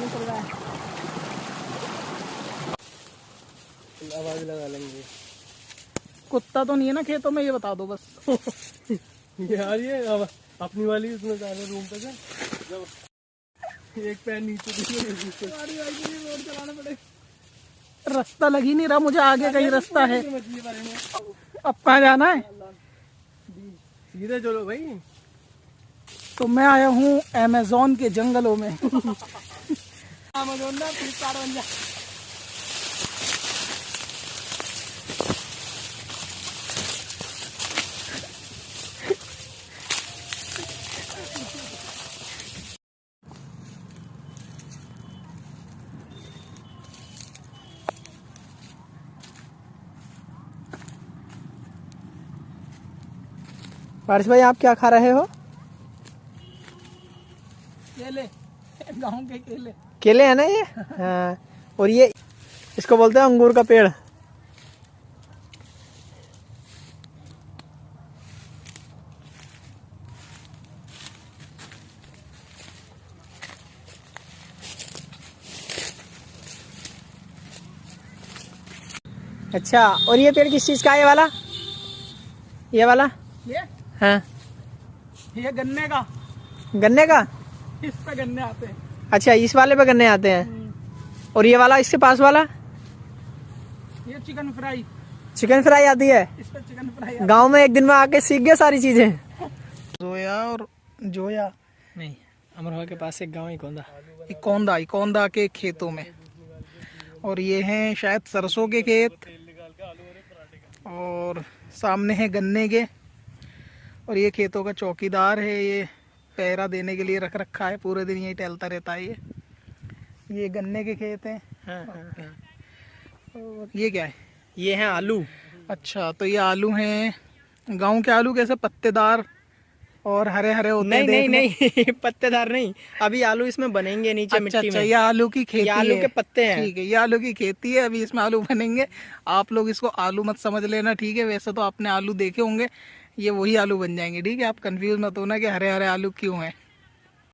पानी चल रहा है। आवाज लगा लेंगे। कुत्ता तो नहीं है ना खेतों में, ये बता दो बस। यार ये अपनी वाली उसमें जाने रूम पे से जब एक पैर नीचे रोड चलाना पड़ेगा। रास्ता लग ही नहीं रहा मुझे, आगे कहीं रास्ता है। अब कहाँ जाना है? सीधे चलो भाई। तो मैं आया हूँ अमेज़न के जंगलों में। अमेज़न ना फ्लिपकार्ट बन जा। पारस भाई आप क्या खा रहे हो? केले, गाँव के केले। केले है ना ये? हाँ। और ये इसको बोलते हैं अंगूर का पेड़। अच्छा, और ये पेड़ किस चीज का है ये वाला? ये वाला? ये हाँ, ये गन्ने का। गन्ने का? इस पे गन्ने आते हैं। अच्छा, इस वाले पे गन्ने आते हैं। और ये वाला, इसके पास वाला? ये चिकन फ्राई। चिकन फ्राई आती है। इस पे चिकन फ्राई। गांव में एक दिन में आके सीख गए सारी चीजें। जोया और जोया नहीं, अमरोहा के पास एक गांव है इकोंदा। इकोंदा के खेतों में। और ये हैं शायद सरसों के खेत, और सामने है गन्ने के। और ये खेतों का चौकीदार है, ये पहरा देने के लिए रख रखा है, पूरे दिन यही टहलता रहता है। ये गन्ने के खेत हैं। हाँ, हाँ, हाँ। और ये क्या है? ये है आलू। अच्छा, तो ये आलू हैं। गाँव के आलू कैसे पत्तेदार और हरे हरे होते हैं? नहीं नहीं नहीं, पत्तेदार नहीं, अभी आलू इसमें बनेंगे नीचे अच्छा, मिट्टी अच्छा, में। ये आलू की खेती ये आलू है। के पत्ते हैं। ठीक है, ये आलू की खेती है, अभी इसमें आलू बनेंगे। आप लोग इसको आलू मत समझ लेना, ठीक है? वैसे तो आपने आलू देखे होंगे, ये वही आलू बन जाएंगे, ठीक है? आप कंफ्यूज मत होना कि हरे हरे आलू क्यों हैं।